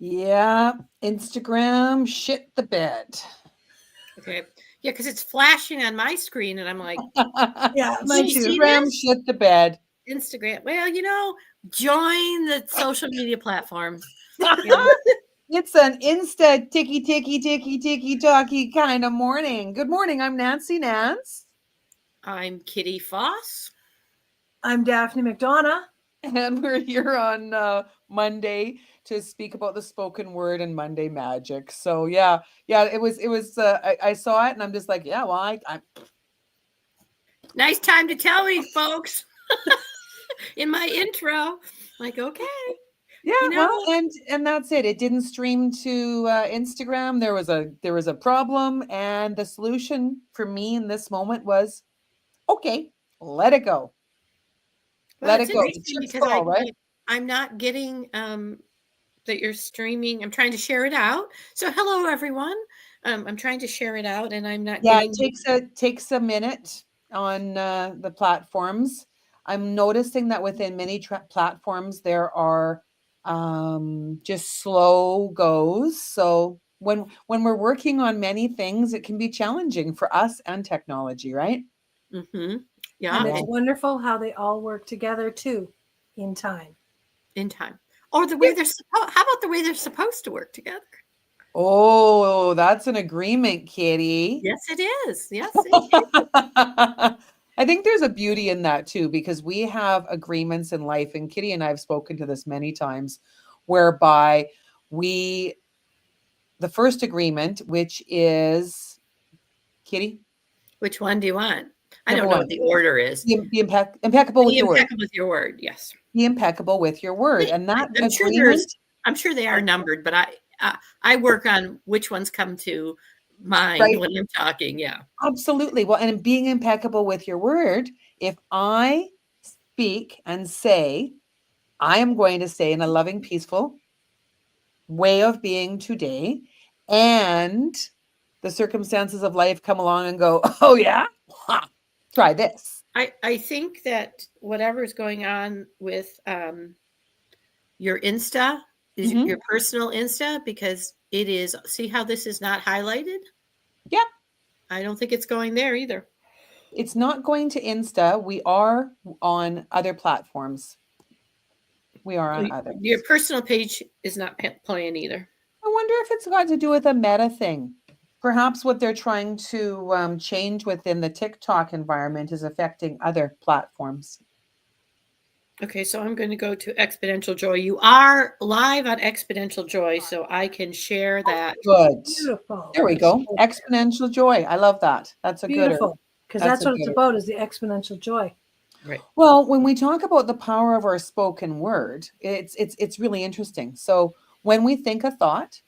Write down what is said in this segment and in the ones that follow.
Yeah, Instagram shit the bed. Okay. Yeah, because it's flashing on my screen and I'm like, Yeah, did mine she too. see Instagram this? shit the bed. Instagram. Well, join the social media platforms. You know. It's an Insta ticky talky kind of morning. Good morning. I'm Nancy Nance. I'm Kitty Foss. I'm Daphne McDonough. And we're here on Monday to speak about the spoken word and Monday magic. So yeah, I saw it and I'm just like, yeah, well, I Nice time to tell me, folks. In my intro, like, okay, yeah, well, and that's it. It didn't stream to Instagram. There was a problem, and the solution for me in this moment was, okay, let it go. Well, Let it's it go. The interesting chips because fall, right? I'm not getting that you're streaming. I'm trying to share it out. So hello everyone. I'm trying to share it out, and I'm not Yeah, getting. it takes a minute on the platforms. I'm noticing that within many platforms there are just slow goes. So when we're working on many things, it can be challenging for us and technology, right? Mm-hmm. And Yeah, it's wonderful how they all work together too in time. in time, or the way they're. How about the way they're supposed to work together? Oh, that's an agreement, Kitty. Yes, it is. Yes. I think there's a beauty in that too, because we have agreements in life, and Kitty and I have spoken to this many times, whereby the first agreement, which is Kitty, Which one do you want? I number don't know one, what the order is. be impeccable with Be your word. impeccable with your word. Yes. Be impeccable with your word, and that I'm sure agreement. I'm sure they are numbered, but I work on which ones come to mind Right. when I'm talking. Yeah. Absolutely. Well, and being impeccable with your word, if I speak and say, I am going to say in a loving, peaceful way of being today, and the circumstances of life come along and go, oh, yeah, try this. I think that whatever is going on with your Insta is Mhm. your personal Insta, because it is. See how this is not highlighted? Yep. I don't think it's going there either. It's not going to Insta. We are on other platforms. We are on others. Your personal page is not playing either. I wonder if it's got to do with a meta thing. Perhaps what they're trying to change within the TikTok environment is affecting other platforms. Okay, so I'm going to go to Exponential Joy. You are live on Exponential Joy, so I can share that. Good. Beautiful. There we go. Exponential joy. I love that. That's a Beautiful. Because that's what it's gooder. about, is the exponential joy. Right. Well, when we talk about the power of our spoken word, it's really interesting. So when we think a thought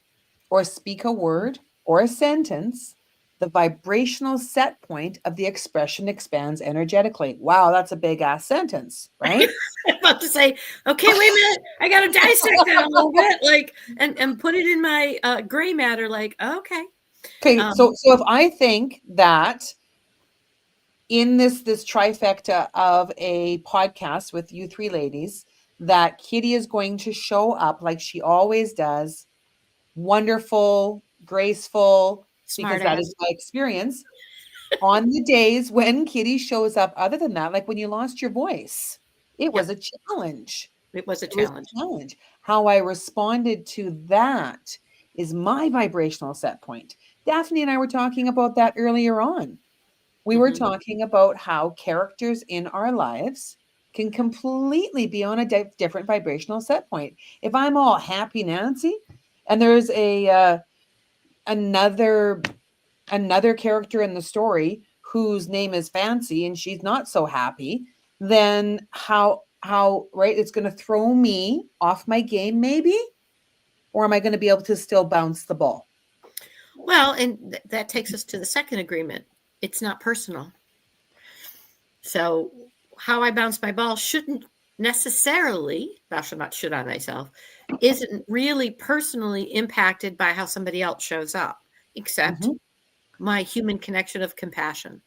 or speak a word or a sentence, the vibrational set point of the expression expands energetically. Wow, that's a big ass sentence, right? I'm about to say, okay, wait a minute. I got to dissect that a little bit, like, and put it in my gray matter. Like, okay. Okay, so if I think that in this trifecta of a podcast with you three ladies, that Kitty is going to show up like she always does, wonderful, graceful, Smart because that is my experience. On the days when Kitty shows up, other than that, like when you lost your voice, it was a challenge. It was a challenge. How I responded to that is my vibrational set point. Daphne and I were talking about that earlier on. We were talking about how characters in our lives can completely be on a different vibrational set point. If I'm all happy Nancy, and there's another character in the story whose name is Fancy and she's not so happy, then how right, it's going to throw me off my game maybe, or am I going to be able to still bounce the ball? Well, and that takes us to the second agreement. It's not personal. So how I bounce my ball shouldn't necessarily, I should not should on myself, isn't really personally impacted by how somebody else shows up, except my human connection of compassion.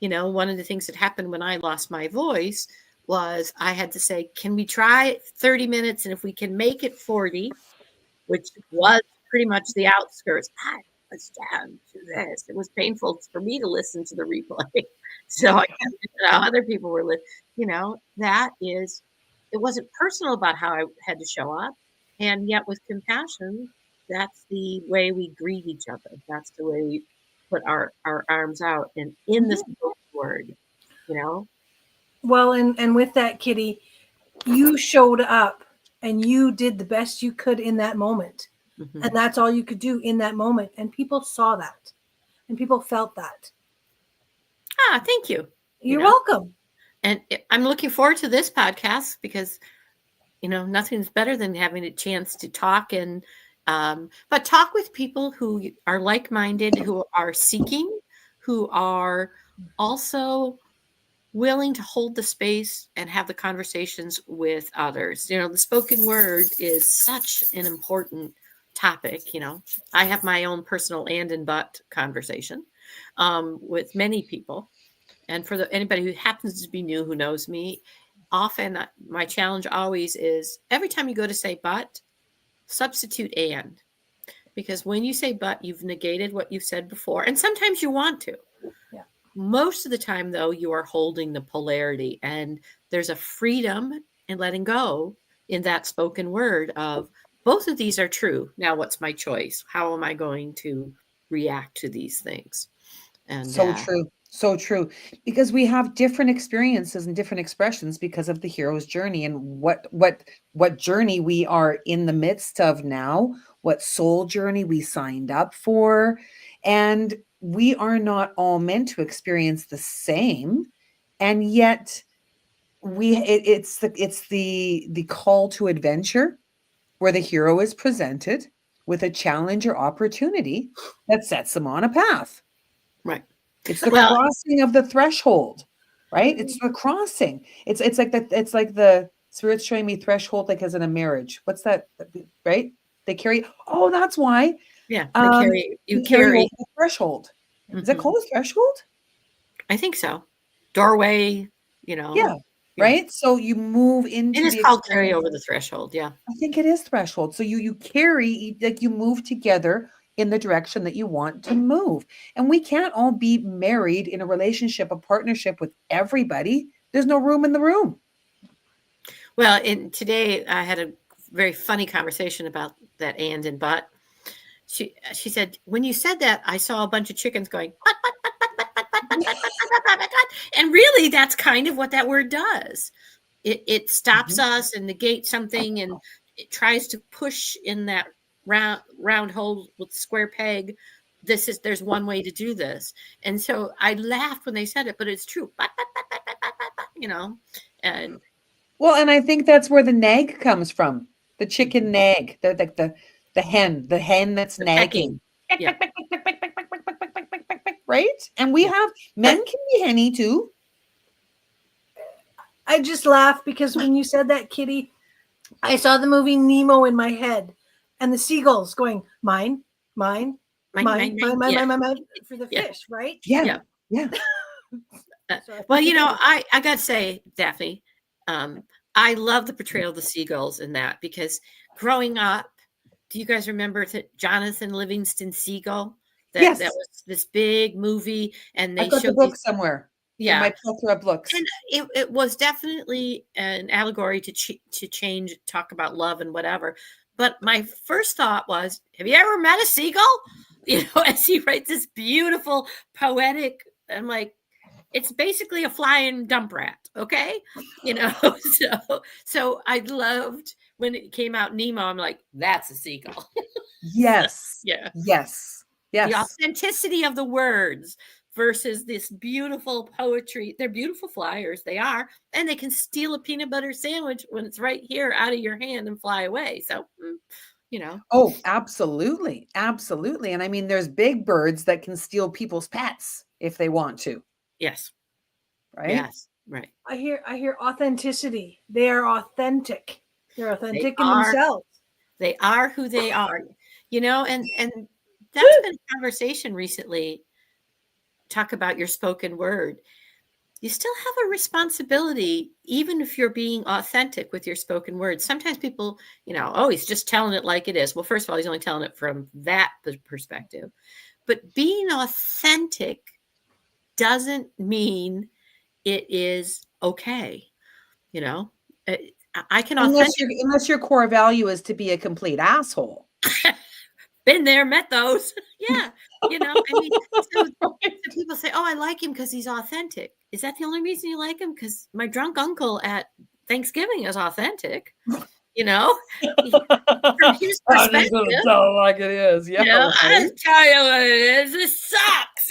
One of the things that happened when I lost my voice was I had to say, can we try 30 minutes? And if we can make it 40, which was pretty much the outskirts. I was down to this. It was painful for me to listen to the replay. So other people were, it wasn't personal about how I had to show up. And yet with compassion, that's the way we greet each other. That's the way we put our arms out and in the spoken word, Well, and with that, Kitty, you showed up and you did the best you could in that moment. Mm-hmm. And that's all you could do in that moment. And people saw that and people felt that. Thank you. You're welcome. And I'm looking forward to this podcast because, nothing's better than having a chance to talk but talk with people who are like-minded, who are seeking, who are also willing to hold the space and have the conversations with others. The spoken word is such an important topic. I have my own personal and but conversation with many people. And for anybody who happens to be new, who knows me, often my challenge always is every time you go to say but, substitute and. Because when you say but, you've negated what you've said before. And sometimes you want to. Yeah. Most of the time, though, you are holding the polarity. And there's a freedom in letting go in that spoken word of both of these are true. Now, what's my choice? How am I going to react to these things? And so true. So true. Because we have different experiences and different expressions because of the hero's journey and what journey we are in the midst of now, what soul journey we signed up for. And we are not all meant to experience the same. And yet it's the call to adventure where the hero is presented with a challenge or opportunity that sets them on a path. Right. It's the crossing of the threshold, right? It's the crossing. It's like the spirit's showing me threshold like as in a marriage. What's that? Right? They carry. Oh, that's why. Yeah. You carry over the threshold. Mm-hmm. Is it called a threshold? I think so. Doorway. Yeah. Right. So you move into. It is called carry over the threshold. Yeah. I think it is threshold. So you carry, like you move together in the direction that you want to move. And we can't all be married in a relationship, a partnership with everybody. There's no room in the room. Well, today I had a very funny conversation about that and but. She said, when you said that, I saw a bunch of chickens going, and really that's kind of what that word does. It stops us and negates something, and it tries to push in that round hole with square peg. There's one way to do this. And so I laughed when they said it, but it's true. And well, and I think that's where the nag comes from. The chicken nag, the hen that's nagging. Yeah. Right? And we have men can be henny too. I just laughed because when you said that, Kitty, I saw the movie Nemo in my head and the seagulls going, mine, mine, mine for the fish, right? Yeah. Well, I got to say, Daphne, I love the portrayal of the seagulls in that because growing up, do you guys remember Jonathan Livingston Seagull? Yes. That was this big movie, and they I've got showed the book somewhere. Yeah, in my plethora of books. And it was definitely an allegory to change, talk about love and whatever. But my first thought was, have you ever met a seagull? As he writes this beautiful poetic, I'm like, it's basically a flying dump rat, okay? So I loved when it came out Nemo. I'm like, that's a seagull. Yes. Yes. The authenticity of the words versus this beautiful poetry. They're beautiful flyers. They are. And they can steal a peanut butter sandwich when it's right here out of your hand and fly away. So, Oh, absolutely. Absolutely. And I mean, there's big birds that can steal people's pets if they want to. Yes. Right? Yes. Right. I hear authenticity. They are authentic. They're authentic in themselves. They are who they are. And that's been a conversation recently. Talk about your spoken word. you still have a responsibility, even if you're being authentic with your spoken words. Sometimes people, oh, he's just telling it like it is. Well, first of all, he's only telling it from that perspective. But being authentic doesn't mean it is okay. I can unless your core value is to be a complete asshole. Been there, met those. Yeah. So people say, oh, I like him because he's authentic. Is that the only reason you like him? Because my drunk uncle at Thanksgiving is authentic. From his perspective. I'm just gonna tell it like it is. Yeah. I'll tell you what it is. This sucks.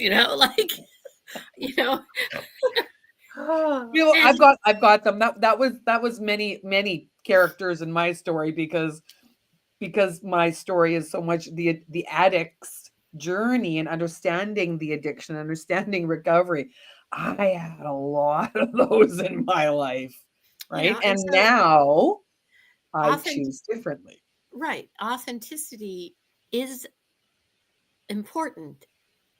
I've got them. That was many characters in my story because my story is so much the addict's journey and understanding the addiction, understanding recovery. I had a lot of those in my life, right? And so now I choose differently. Right. Authenticity is important.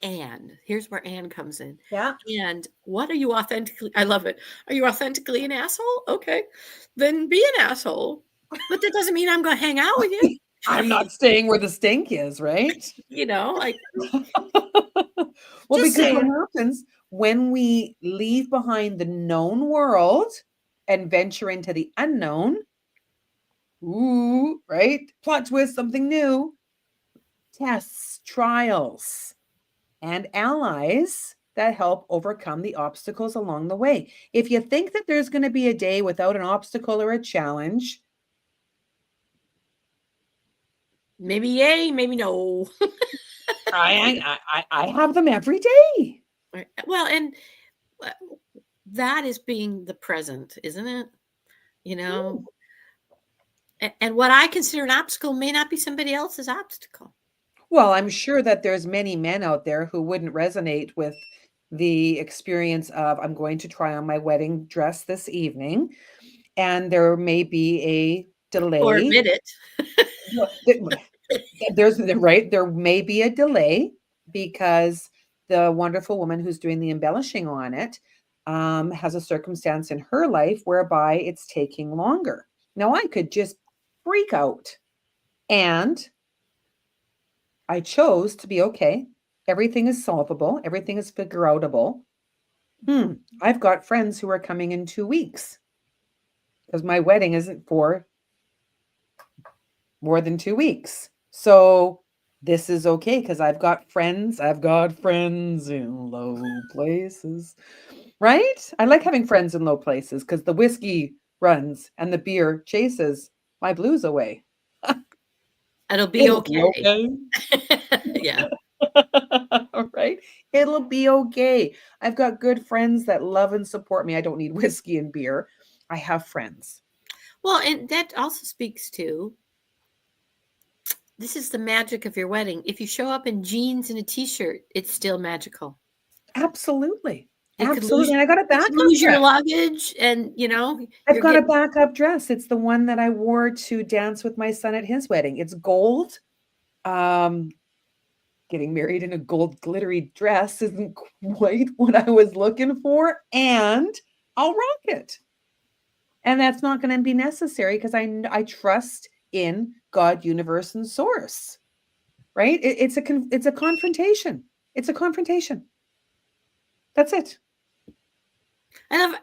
And here's where Anne comes in. Yeah. And what are you authentically? I love it. Are you authentically an asshole? Okay. Then be an asshole. But that doesn't mean I'm going to hang out with you. I'm not staying where the stink is, right? Like. Well, because what happens when we leave behind the known world and venture into the unknown? Ooh, right? Plot twist, something new. Tests, trials, and allies that help overcome the obstacles along the way. If you think that there's going to be a day without an obstacle or a challenge, maybe yay, maybe no. I have them every day. Well, and that is being the present, isn't it? Ooh. And what I consider an obstacle may not be somebody else's obstacle. Well, I'm sure that there's many men out there who wouldn't resonate with the experience of, I'm going to try on my wedding dress this evening, and there may be a delay. Or admit it. There may be a delay because the wonderful woman who's doing the embellishing on it has a circumstance in her life whereby it's taking longer. Now, I could just freak out, and I chose to be okay. Everything is solvable. Everything is figure outable. I've got friends who are coming in 2 weeks because my wedding isn't for more than 2 weeks. So this is okay because I've got friends in low places, right? I like having friends in low places because the whiskey runs and the beer chases my blues away. It'll be okay. Yeah. Right? It'll be okay. I've got good friends that love and support me. I don't need whiskey and beer. I have friends. Well, and that also speaks to, this is the magic of your wedding. If you show up in jeans and a t-shirt, it's still magical. Absolutely. Absolutely. And I got a backup dress. Your luggage and, I've got a backup dress. It's the one that I wore to dance with my son at his wedding. It's gold. Getting married in a gold glittery dress isn't quite what I was looking for, and I'll rock it. And that's not going to be necessary because I trust in God, universe, and source. Right? It's a confrontation. It's a confrontation. That's it.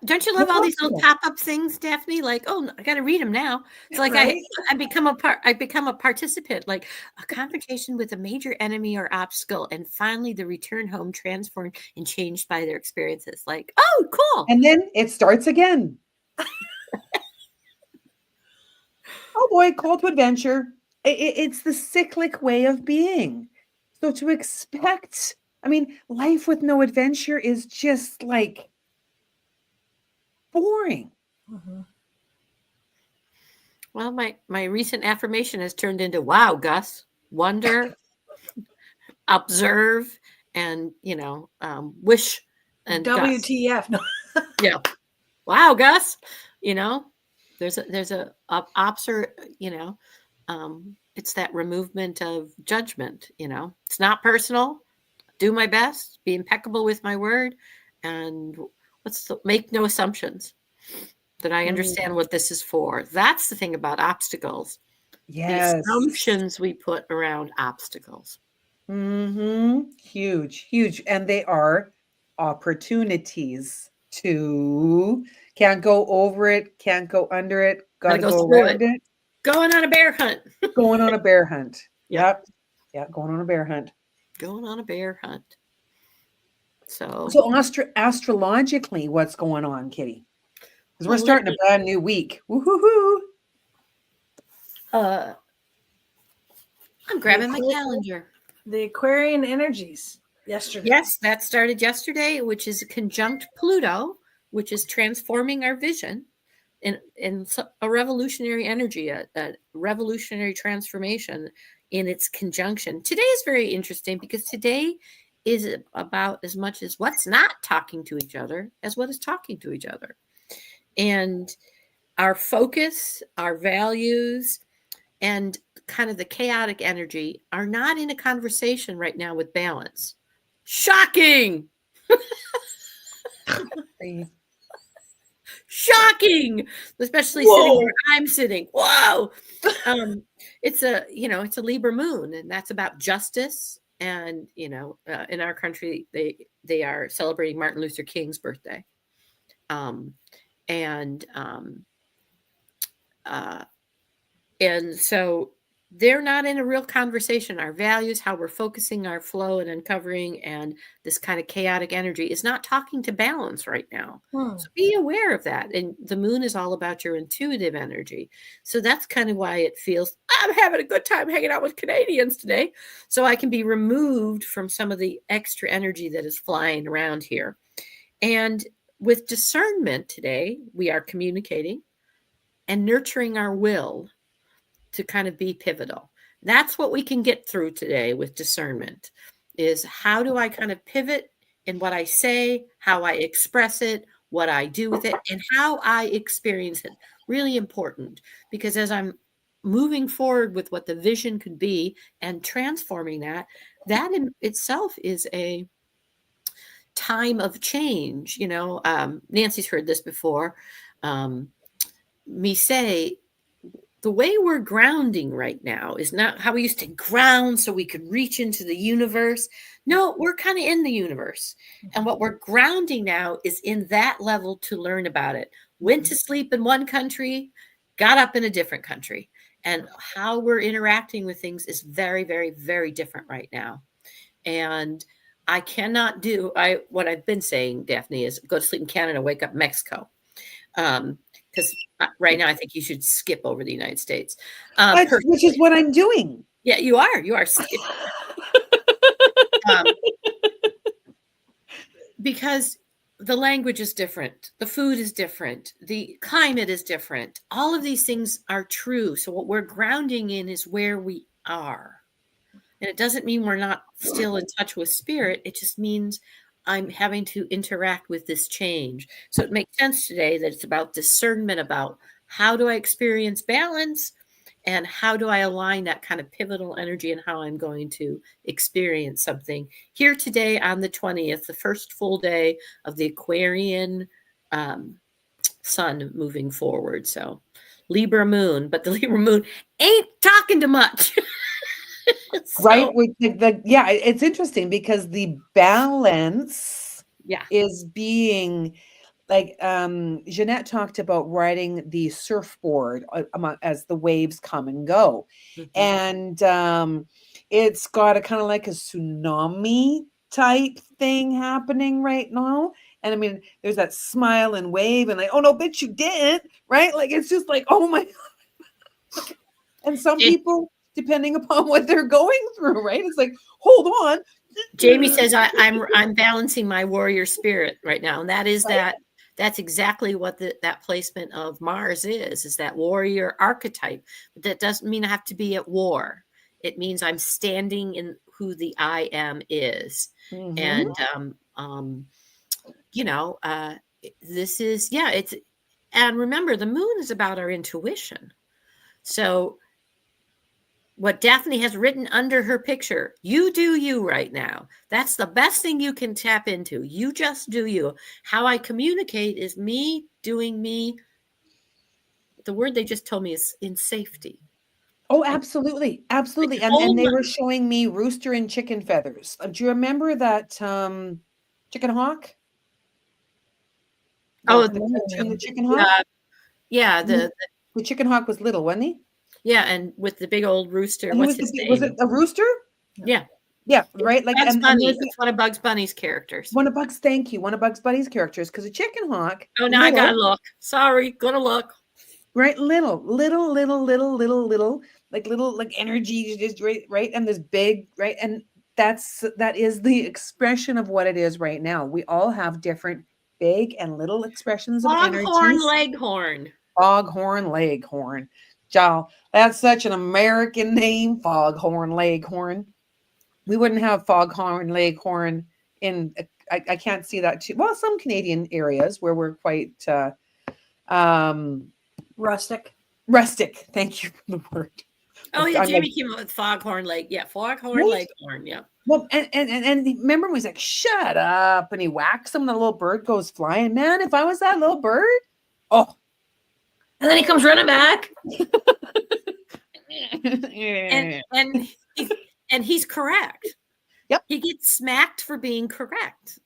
Don't you love all these little pop-up things, Daphne? Like, oh, I got to read them now. It's like I become a participant, like a confrontation with a major enemy or obstacle, and finally the return home transformed and changed by their experiences. Like, oh, cool. And then it starts again. Oh boy, call to adventure. It's the cyclic way of being. So to expect, life with no adventure is just like boring. Mm-hmm. Well, my recent affirmation has turned into, wow, Gus, wonder, observe, and wish and WTF. No. Yeah. Wow, Gus. There's a it's that removement of judgment. It's not personal. Do my best. Be impeccable with my word. And make no assumptions. That I understand what this is for. That's the thing about obstacles. Yes. The assumptions we put around obstacles. Huge, huge. And they are opportunities to can't go over it, can't go under it, gotta go around it. Going on a bear hunt. Going on a bear hunt. Yep. Yeah, going on a bear hunt. Going on a bear hunt. So astrologically, what's going on, Kitty? Because we're starting a brand new week. Woo-hoo-hoo. I'm grabbing my calendar. The Aquarian energies yesterday. Yes, that started yesterday, which is conjunct Pluto, which is transforming our vision in a revolutionary energy, a revolutionary transformation in its conjunction. Today is very interesting because today is about as much as what's not talking to each other as what is talking to each other. And our focus, our values, and kind of the chaotic energy are not in a conversation right now with balance. Shocking! Shocking! Especially sitting where I'm sitting. Whoa! It's a Libra moon, and that's about justice. And in our country, they are celebrating Martin Luther King's birthday. And so they're not in a real conversation. Our values, how we're focusing our flow and uncovering, and this kind of chaotic energy is not talking to balance right now. So be aware of that. And the moon is all about your intuitive energy. So that's kind of why it feels, I'm having a good time hanging out with Canadians today. So I can be removed from some of the extra energy that is flying around here. And with discernment today, we are communicating and nurturing our will to kind of be pivotal. That's what we can get through today with discernment, is how do I kind of pivot in what I say, how I express it, what I do with it, and how I experience it. Really important, because as I'm moving forward with what the vision could be and transforming that in itself is a time of change. Nancy's heard this before. Me say, the way we're grounding right now is not how we used to ground so we could reach into the universe. No, we're kind of in the universe. And what we're grounding now is in that level to learn about it. Went to sleep in one country, got up in a different country. And how we're interacting with things is very, very, very different right now. And I cannot do, what I've been saying, Daphne, is go to sleep in Canada, wake up in Mexico. Because right now I think you should skip over the United States. Which is what I'm doing. Yeah, you are skipping. Because the language is different. The food is different. The climate is different. All of these things are true. So what we're grounding in is where we are. And it doesn't mean we're not still in touch with spirit. It just means I'm having to interact with this change. So it makes sense today that it's about discernment, about how do I experience balance and how do I align that kind of pivotal energy and how I'm going to experience something here today on the 20th, the first full day of the Aquarian sun moving forward. So Libra moon, but the Libra moon ain't talking too much. Right. It's interesting because the balance is being like Jeanette talked about riding the surfboard as the waves come and go. And it's got a kind of like a tsunami type thing happening right now. And I mean, there's that smile and wave and like, oh no, bitch, you didn't, right? Like, it's just like, oh my God. And some people, depending upon what they're going through, right? It's like, hold on. Jamie says I'm balancing my warrior spirit right now. And that is that's exactly what that placement of Mars is that warrior archetype. But that doesn't mean I have to be at war. It means I'm standing in who the I am is. And this is and remember, the moon is about our intuition. So what Daphne has written under her picture. You do you right now. That's the best thing you can tap into. You just do you. How I communicate is me doing me. The word they just told me is in safety. Oh, absolutely. Absolutely. And they were showing me rooster and chicken feathers. Do you remember that chicken hawk? The chicken hawk? Yeah, the chicken hawk was little, wasn't he? Yeah, and with the big old rooster. What's his name? Was it a rooster? Yeah. Yeah, right. Like Bugs Bunny. It's one of Bugs Bunny's characters. One of Bugs Bunny's characters, because a chicken hawk. Oh, now I gotta look. Sorry, gonna look. Right, little, like energy, just right, and this big, right, and that is the expression of what it is right now. We all have different big and little expressions of energy. Foghorn Leghorn. Foghorn Leghorn. Y'all, that's such an American name, Foghorn Leghorn. We wouldn't have Foghorn Leghorn in, I can't see that too. Well, some Canadian areas where we're quite rustic. Thank you for the word. Oh, yeah, Jamie came up with Foghorn Lake. Yeah, Foghorn Leghorn. Yeah. Well, and remember when he's like, "Shut up," and he whacks him, and the little bird goes flying. Man, if I was that little bird, oh, and then he comes running back. and he's correct. Yep. He gets smacked for being correct.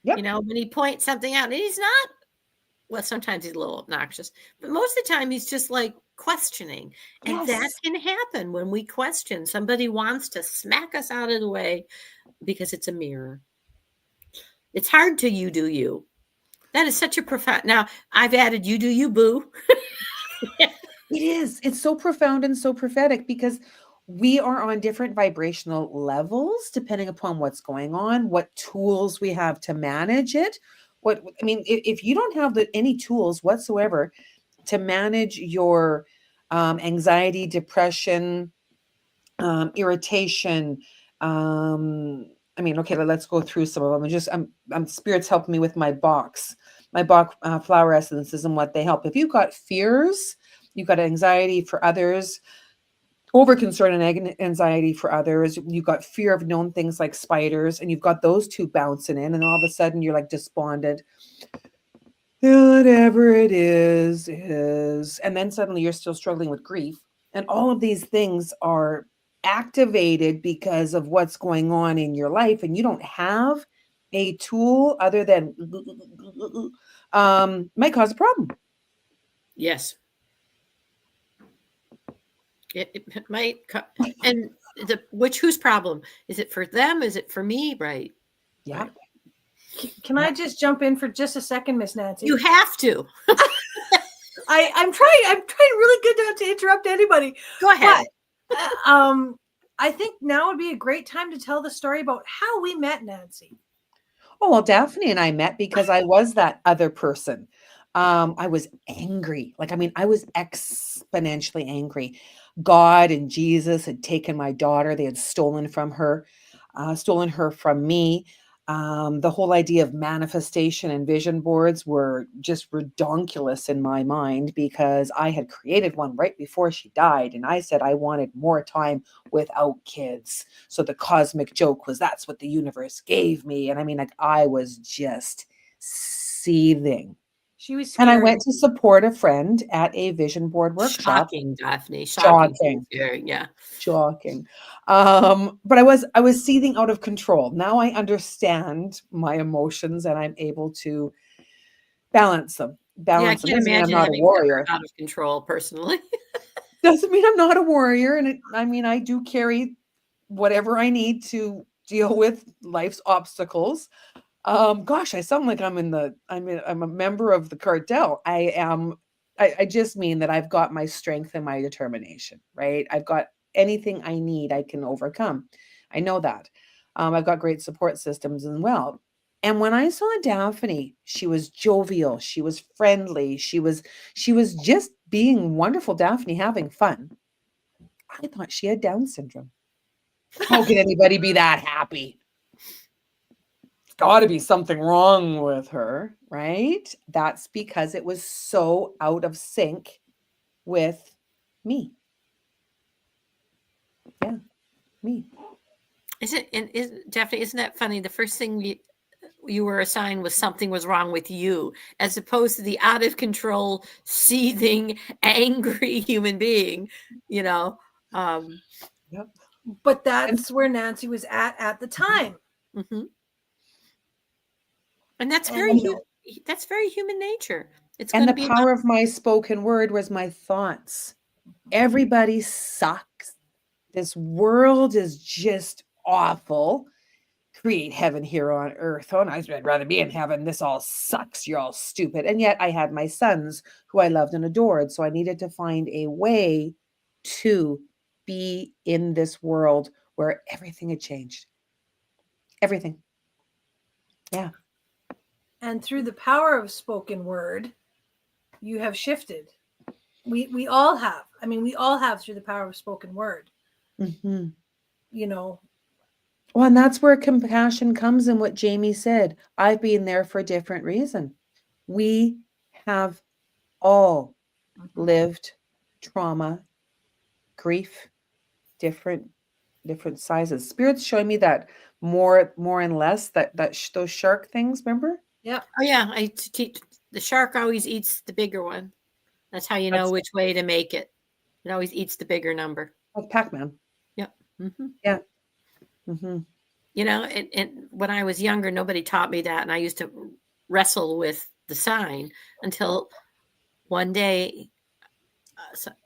Yep. You know, when he points something out, and he's not. Well, sometimes he's a little obnoxious, but most of the time he's just like questioning. And that can happen when we question. Somebody wants to smack us out of the way because it's a mirror. It's hard to you do you. That is such a profound. Now, I've added you do you, boo. It is. It's so profound and so prophetic because we are on different vibrational levels depending upon what's going on, what tools we have to manage it. If you don't have any tools whatsoever to manage your anxiety, depression, irritation, okay, let's go through some of them. I'm Spirit's helping me with my Bach flower essences and what they help. If you've got fears, you've got anxiety for others, over concern and anxiety for others, you've got fear of known things like spiders, and you've got those two bouncing in, and all of a sudden you're like despondent. Whatever it is. And then suddenly you're still struggling with grief. And all of these things are activated because of what's going on in your life. And you don't have a tool other than might cause a problem. Yes. It might. And whose problem? Is it for them? Is it for me? Right. Yeah. Right. Can I just jump in for just a second, Miss Nancy? You have to. I'm trying really good not to interrupt anybody. Go ahead. But, I think now would be a great time to tell the story about how we met, Nancy. Oh, well, Daphne and I met because I was that other person. I was angry. I was exponentially angry. God and Jesus had taken my daughter. They had stolen her from me. The whole idea of manifestation and vision boards were just redonkulous in my mind because I had created one right before she died. And I said I wanted more time without kids. So the cosmic joke was that's what the universe gave me. And I was just seething. She was scared. And I went to support a friend at a vision board workshop. Shocking, Daphne. Shocking. Yeah. Shocking. But I was seething out of control. Now I understand my emotions and I'm able to balance them. I can't imagine I'm not a warrior. Out of control personally. Doesn't mean I'm not a warrior. And I do carry whatever I need to deal with life's obstacles. Gosh, I sound like I'm a member of the cartel. I just mean that I've got my strength and my determination, right? I've got anything I need, I can overcome. I know that. I've got great support systems as well. And when I saw Daphne, she was jovial, she was friendly, she was just being wonderful Daphne, having fun. I thought she had Down syndrome. How could anybody be that happy? Got to be something wrong with her, right? That's because it was so out of sync with me. Yeah, me. Daphne, isn't that funny? The first thing you were assigned was something was wrong with you, as opposed to the out of control, seething, angry human being, you know. Yep. But that's where Nancy was at the time. Mm-hmm. And that's And very human nature. It's And going to the be power of my spoken word was my thoughts. Everybody sucks. This world is just awful. Create heaven here on earth. Oh, I'd rather be in heaven. This all sucks. You're all stupid. And yet I had my sons who I loved and adored. So I needed to find a way to be in this world where everything had changed. Everything. Yeah. And through the power of spoken word, you have shifted. We all have. I mean, we all have through the power of spoken word. Mm-hmm. You know. Well, and that's where compassion comes in what Jamie said. I've been there for a different reason. We have all lived trauma, grief, different sizes. Spirit's showing me that more and less those shark things, remember? Yeah. Oh yeah, I teach the shark always eats the bigger one. That's how you know which way to make it. It always eats the bigger number. Like Pac-Man. Yep. Mm-hmm. Yeah. Mm-hmm. You know, and when I was younger, nobody taught me that, and I used to wrestle with the sign until one day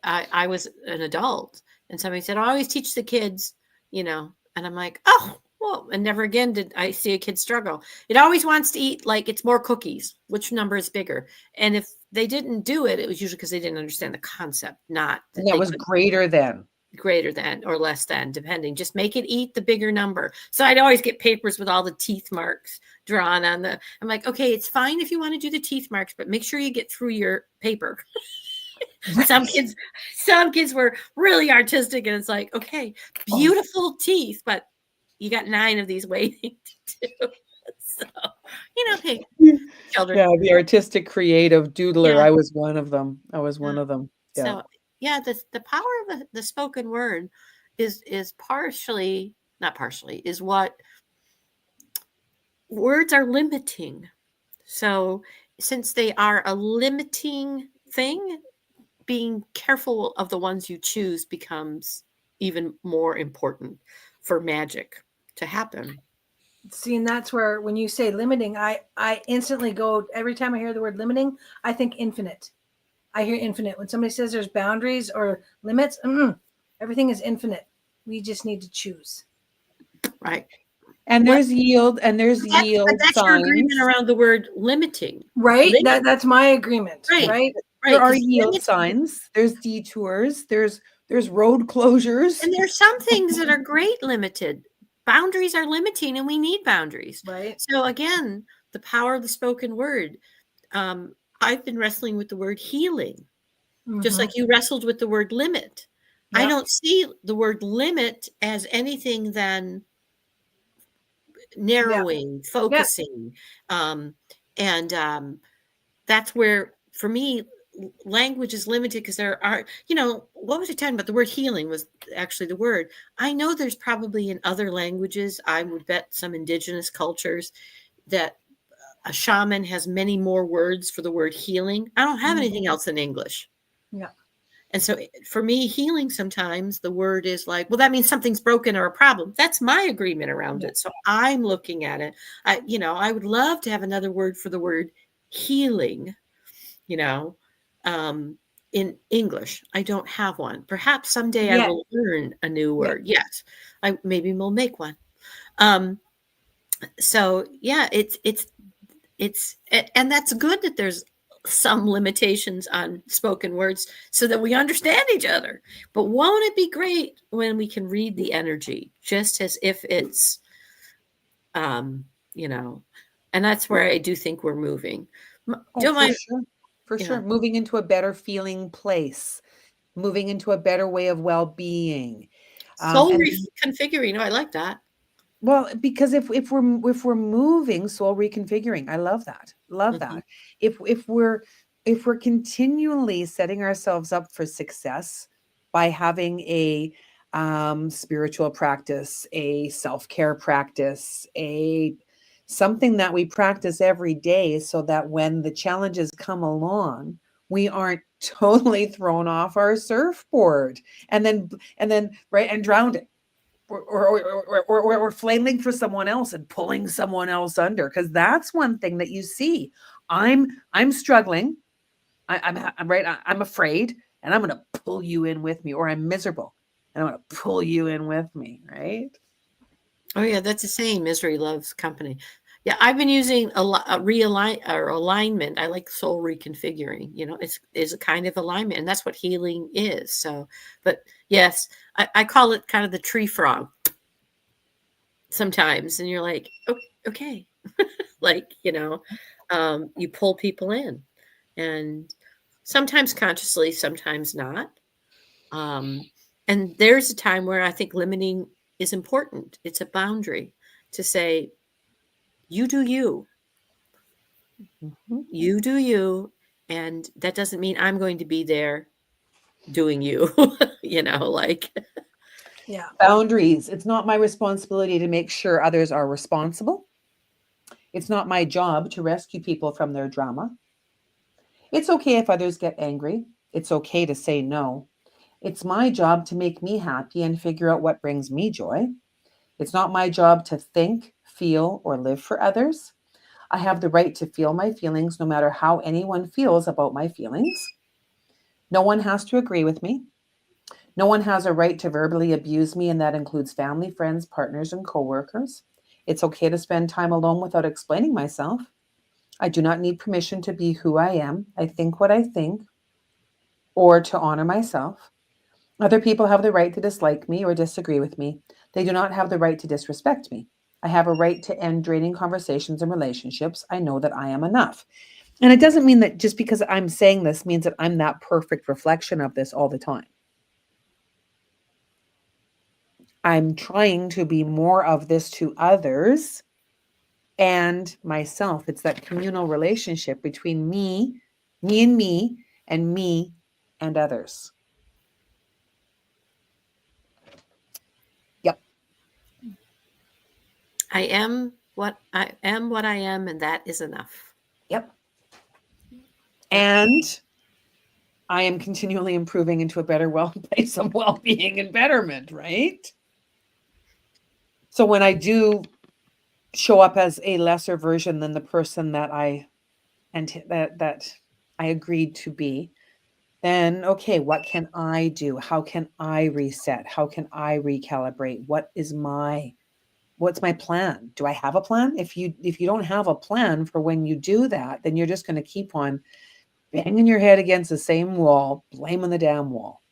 I was an adult, and somebody said, "I always teach the kids," you know, and I'm like, "Oh, well," and never again did I see a kid struggle. It always wants to eat like it's more cookies. Which number is bigger? And if they didn't do it, it was usually because they didn't understand the concept, not that was greater than or less than, depending. Just make it eat the bigger number. So I'd always get papers with all the teeth marks drawn on the. I'm like, okay, it's fine if you want to do the teeth marks, but make sure you get through your paper. Some kids were really artistic, and it's like, okay, beautiful teeth, but you got 9 of these waiting to do. So, hey, children. Yeah, the artistic, creative doodler. Yeah. I was one of them. Yeah. So, yeah, the power of the spoken word is what words are limiting. So, since they are a limiting thing, being careful of the ones you choose becomes even more important for magic to happen. See, and that's where when you say limiting, I instantly go, every time I hear the word limiting, I think infinite. I hear infinite. When somebody says there's boundaries or limits, everything is infinite. We just need to choose. Right. And there's yield, and there's yield. But that's your agreement around the word limiting. Right? That's my agreement. Right. There are yield signs. There's detours. There's road closures. And there's some things that are great limited. Boundaries are limiting, and we need boundaries. Right. So again, the power of the spoken word. I've been wrestling with the word healing, just like you wrestled with the word limit. Yep. I don't see the word limit as anything than narrowing, focusing. And that's where, for me, language is limited because there are, what was I talking about? The word healing was actually the word. I know there's probably in other languages, I would bet some indigenous cultures, that a shaman has many more words for the word healing. I don't have anything else in English. Yeah. And so for me, healing, sometimes the word is like, well, that means something's broken or a problem. That's my agreement around it. So I'm looking at it. I would love to have another word for the word healing, in English. I don't have one. Perhaps someday I will learn a new word. Yes. I maybe we'll make one. So yeah, it's and that's good that there's some limitations on spoken words so that we understand each other. But won't it be great when we can read the energy just as if it's, and that's where I do think we're moving. For sure. Moving into a better feeling place, moving into a better way of well-being. Soul reconfiguring. I like that. Well, because if we're moving, soul reconfiguring, I love that. That. If we're continually setting ourselves up for success by having a spiritual practice, a self-care practice, something that we practice every day so that when the challenges come along, we aren't totally thrown off our surfboard and then right and drowned it. Or we're flailing for someone else and pulling someone else under, because that's one thing that you see. I'm struggling. I'm right. I'm afraid, and I'm going to pull you in with me. Or I'm miserable, and I'm going to pull you in with me. Right? Oh yeah, that's the saying. Misery loves company. Yeah, I've been using a realign or alignment. I like soul reconfiguring. You know, it's a kind of alignment, and that's what healing is. So, but yes, I call it kind of the tree frog sometimes, and you're like, oh, okay, like you pull people in, and sometimes consciously, sometimes not. And there's a time where I think limiting is important. It's a boundary to say, you do you. Mm-hmm. You do you, and that doesn't mean I'm going to be there doing you. Like Yeah. Boundaries. It's not my responsibility to make sure others are responsible. It's not my job to rescue people from their drama. It's okay if others get angry. It's okay to say no. It's my job to make me happy and figure out what brings me joy. It's not my job to think, feel, or live for others. I have the right to feel my feelings no matter how anyone feels about my feelings. No one has to agree with me. No one has a right to verbally abuse me, and that includes family, friends, partners, and coworkers. It's okay to spend time alone without explaining myself. I do not need permission to be who I am. I think what I think, or to honor myself. Other people have the right to dislike me or disagree with me. They do not have the right to disrespect me. I have a right to end draining conversations and relationships. I know that I am enough. And it doesn't mean that just because I'm saying this means that I'm that perfect reflection of this all the time. I'm trying to be more of this to others and myself. It's that communal relationship between me and me and others. Yep. I am what I am, and that is enough. Yep. And I am continually improving into a better place of well-being and betterment, right? So when I do show up as a lesser version than the person that I agreed to be, then okay, what can I do? How can I reset? How can I recalibrate? What's my plan? Do I have a plan? If you don't have a plan for when you do that, then you're just going to keep on banging your head against the same wall, blaming the damn wall.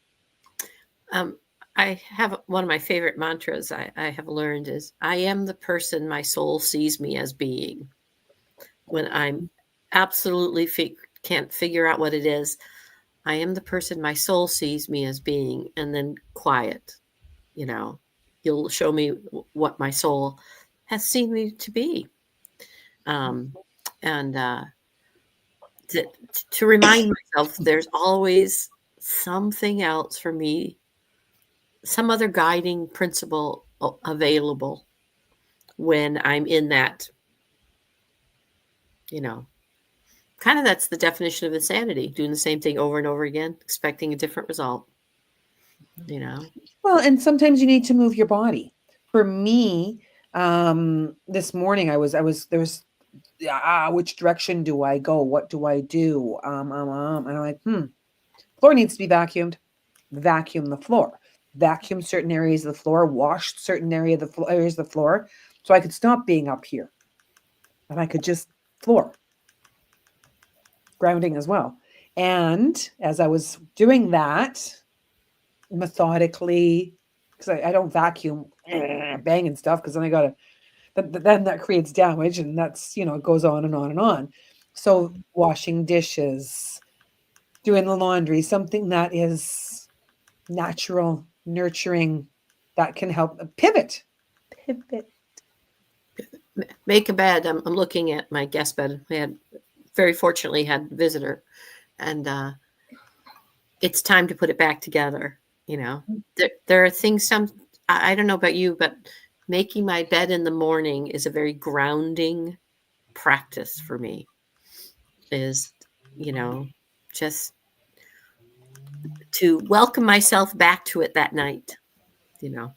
I have one of my favorite mantras I have learned is, I am the person my soul sees me as being. When I'm absolutely can't figure out what it is, I am the person my soul sees me as being. And then quiet, you'll show me what my soul has seen me to be. And to remind myself there's always something else for me, some other guiding principle available when I'm in that, kind of, that's the definition of insanity, doing the same thing over and over again, expecting a different result, Well, and sometimes you need to move your body. For me, this morning there was, which direction do I go? What do I do? And I'm like, floor needs to be vacuumed. Vacuum the floor. Vacuum certain areas of the floor. Wash certain areas of the floor. So I could stop being up here, and I could just floor. Grounding as well. And as I was doing that, methodically, because I don't vacuum banging stuff, because then I gotta. Then that creates damage, and that's, it goes on and on and on. So washing dishes, doing the laundry, something that is natural, nurturing, that can help pivot. Make a bed. I'm looking at my guest bed. We had, very fortunately, had a visitor, and it's time to put it back together. You know, there are things, I don't know about you, but making my bed in the morning is a very grounding practice for me. Is, you know, just to welcome myself back to it that night, you know.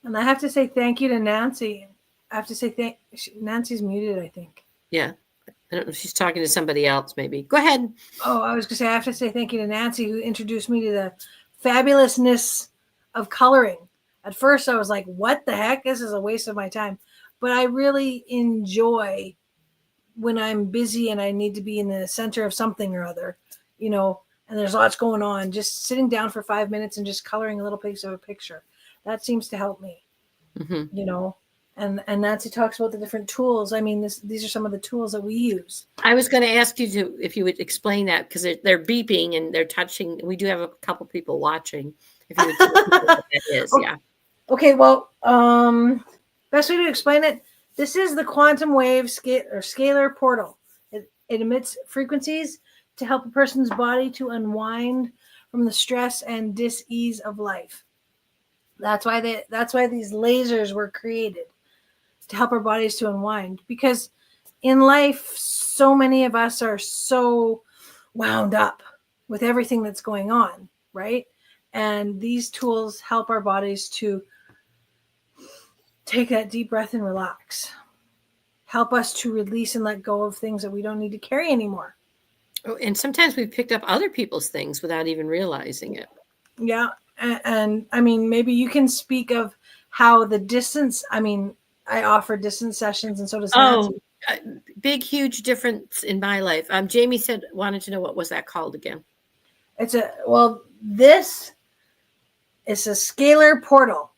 And I have to say thank you to Nancy. I have to say Nancy's muted, I think. Yeah. I don't know if she's talking to somebody else, maybe. Go ahead. Oh, I was going to say, I have to say thank you to Nancy, who introduced me to the fabulousness of coloring. At first, I was like, what the heck? This is a waste of my time. But I really enjoy when I'm busy and I need to be in the center of something or other, you know, and there's lots going on. Just sitting down for 5 minutes and just coloring a little piece of a picture. That seems to help me, you know. And Nancy talks about the different tools. I mean, these are some of the tools that we use. I was going to ask you if you would explain that, because they're beeping and they're touching. We do have a couple people watching. If you would tell people what that is, yeah. Okay, well, best way to explain it, this is the quantum wave scalar portal. It emits frequencies to help a person's body to unwind from the stress and dis-ease of life. That's why these lasers were created, to help our bodies to unwind, because in life so many of us are so wound up with everything that's going on, right? And these tools help our bodies to take that deep breath and relax, help us to release and let go of things that we don't need to carry anymore. Oh, and sometimes we've picked up other people's things without even realizing it. Yeah. And I mean, maybe you can speak of how the distance, I mean, I offer distance sessions, and so does Nancy. Big, huge difference in my life. Jamie wanted to know, what was that called again? This is a scalar portal.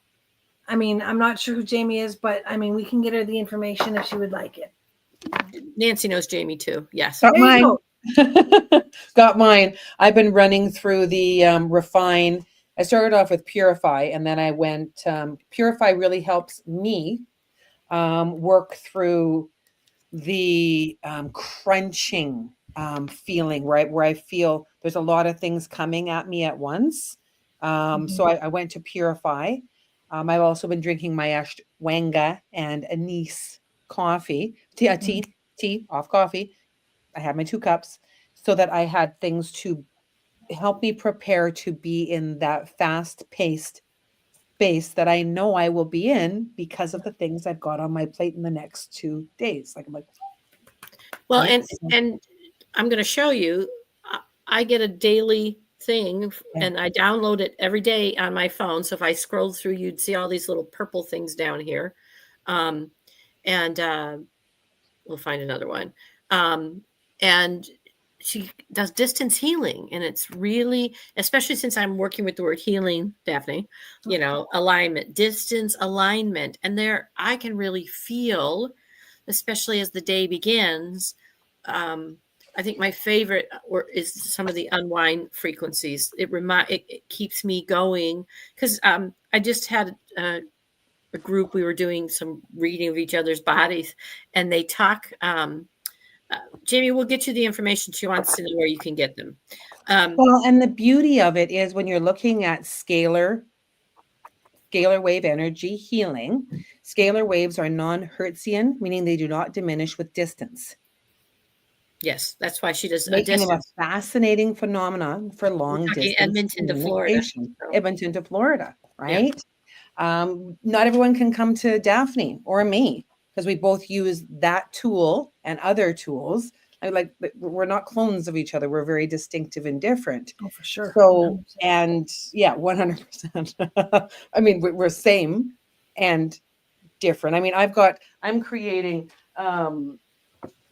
I mean, I'm not sure who Jamie is, but I mean, we can get her the information if she would like it. Nancy knows Jamie too. Yes. Got mine. Got mine. I've been running through the refine. I started off with purify, and then I went, purify really helps me work through the crunching feeling, right? Where I feel there's a lot of things coming at me at once. So I went to purify. I've also been drinking my ashwanga and anise coffee, tea off coffee. I had my 2 cups so that I had things to help me prepare to be in that fast-paced space that I know I will be in because of the things I've got on my plate in the next 2 days. Like, I'm like, well, right? and I'm going to show you, I get a daily thing, and I download it every day on my phone. So if I scroll through, you'd see all these little purple things down here. And we'll find another one. And she does distance healing, and it's really, especially since I'm working with the word healing, Daphne, you know, alignment, distance alignment. And there I can really feel, especially as the day begins, I think my favorite is some of the unwind frequencies. It keeps me going, because I just had a group. We were doing some reading of each other's bodies, and they talk. Jamie, we'll get you the information. She wants to know where you can get them. Well, and the beauty of it is when you're looking at scalar wave energy healing, scalar waves are non-Hertzian, meaning they do not diminish with distance. Yes, that's why she does making them a fascinating phenomenon for long distance Edmonton to Florida. Edmonton to Florida, right? Yeah. Not everyone can come to Daphne or me, because we both use that tool and other tools. We're not clones of each other. We're very distinctive and different. Oh, for sure. So, 100%. And yeah, 100%. I mean, we're same and different. I mean, I'm creating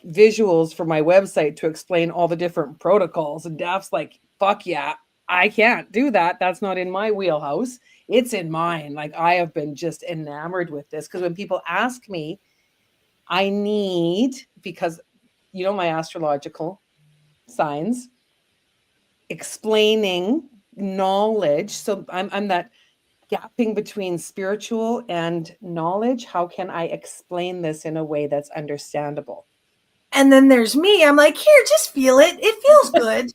visuals for my website to explain all the different protocols, and Daph's like, fuck yeah, I can't do that. That's not in my wheelhouse. It's in mine. Like, I have been just enamored with this, because when people ask me, I need, because you know my astrological signs, explaining knowledge. So I'm that gapping between spiritual and knowledge. How can I explain this in a way that's understandable? And then there's me. I'm like, here, just feel it. It feels good.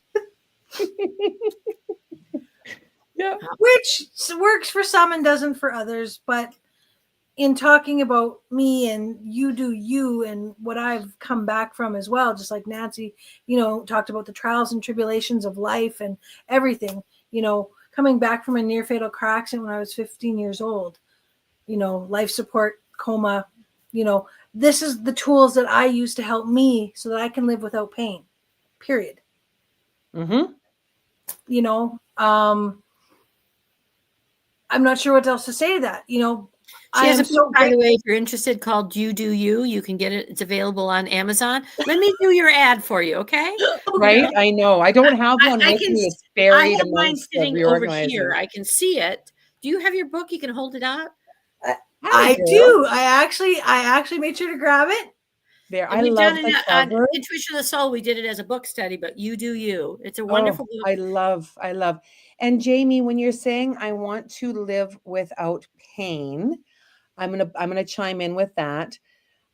Yeah. which works for some and doesn't for others. But in talking about me and you do you and what I've come back from as well, just like Nancy, talked about the trials and tribulations of life and everything, coming back from a near fatal car accident when I was 15 years old, life support, coma, this is the tools that I use to help me so that I can live without pain, period. Mm-hmm. I'm not sure what else to say to that. She has a book, by the way, if you're interested, called You Do You. You can get it. It's available on Amazon. Let me do your ad for you, okay? Right? I know. I don't have one with me. It's buried I have mine amongst the sitting over reorganizing. here. I can see it. Do you have your book? You can hold it up. I do. I actually made sure to grab it. There, And I we've love done the it cover. on Intuition of the Soul. We did it as a book study, but You Do You. It's a wonderful book. I love. And Jamie, when you're saying I want to live without pain, I'm gonna chime in with that.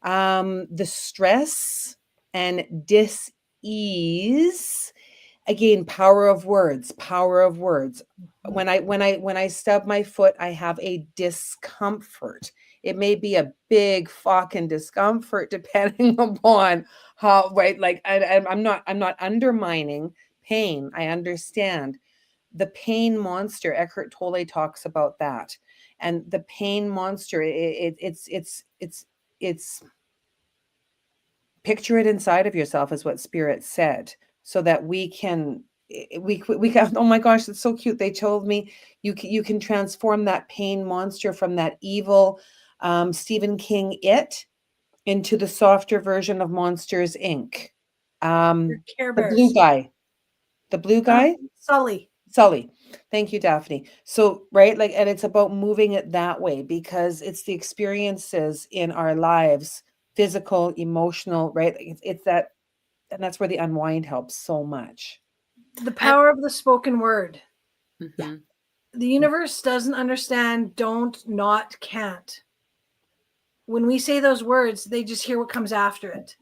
The stress and dis-ease, again, power of words. When I stub my foot, I have a discomfort. It may be a big fucking discomfort depending upon how, right? Like I'm not undermining pain. I understand. The pain monster, Eckhart Tolle talks about that. And the pain monster, it's picture it inside of yourself, is what Spirit said, so that we can oh my gosh, it's so cute. They told me you can transform that pain monster from that evil Stephen King It into the softer version of Monsters Inc. Care The Bears. blue guy, Sully. Thank you, Daphne. So, right, like, and it's about moving it that way, because it's the experiences in our lives, physical, emotional, right? It's that, and that's where the unwind helps so much. The power of the spoken word. Mm-hmm. The universe doesn't understand don't, not, can't. When we say those words, they just hear what comes after it.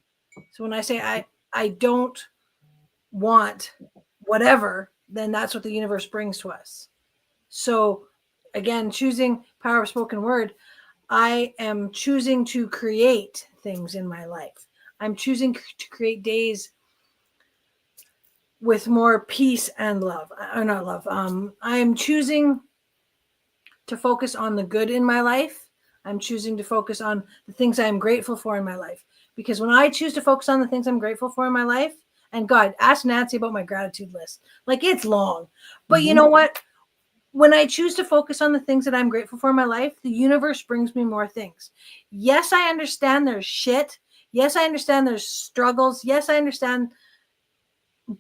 So when I say I don't want whatever, then that's what the universe brings to us. So again, choosing power of spoken word, I am choosing to create things in my life. I'm choosing to create days with more peace and love. Or not love. I am choosing to focus on the good in my life. I'm choosing to focus on the things I'm grateful for in my life. Because when I choose to focus on the things I'm grateful for in my life, and God, ask Nancy about my gratitude list. Like, it's long. But you know what? When I choose to focus on the things that I'm grateful for in my life, the universe brings me more things. Yes, I understand there's shit. Yes, I understand there's struggles. Yes, I understand.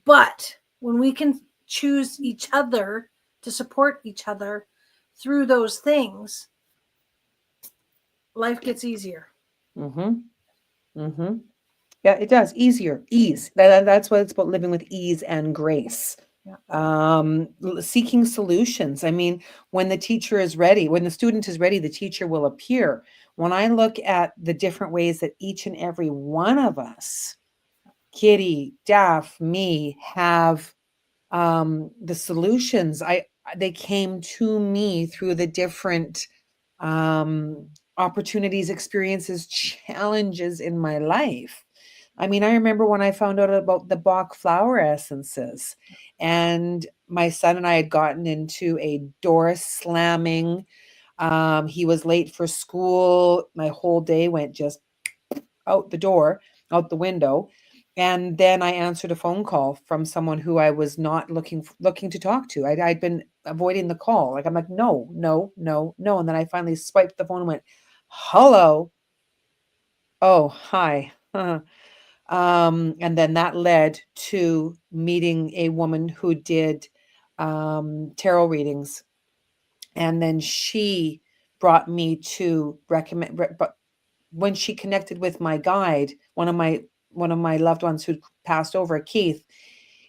But when we can choose each other to support each other through those things, life gets easier. Yeah, it does. Ease. That's what it's about, living with ease and grace. Seeking solutions. I mean, when the teacher is ready, when the student is ready, the teacher will appear. When I look at the different ways that each and every one of us, Kitty, Daph, me, have the solutions, they came to me through the different opportunities, experiences, challenges in my life. I mean, I remember when I found out about the Bach flower essences, and my son and I had gotten into a door slamming. He was late for school. My whole day went just out the window. And then I answered a phone call from someone who I was not looking to talk to. I'd been avoiding the call. Like, I'm like, no. And then I finally swiped the phone and went, hello. Oh, hi. And then that led to meeting a woman who did tarot readings. And then she brought me to recommend, but when she connected with my guide, one of my loved ones who passed over, Keith,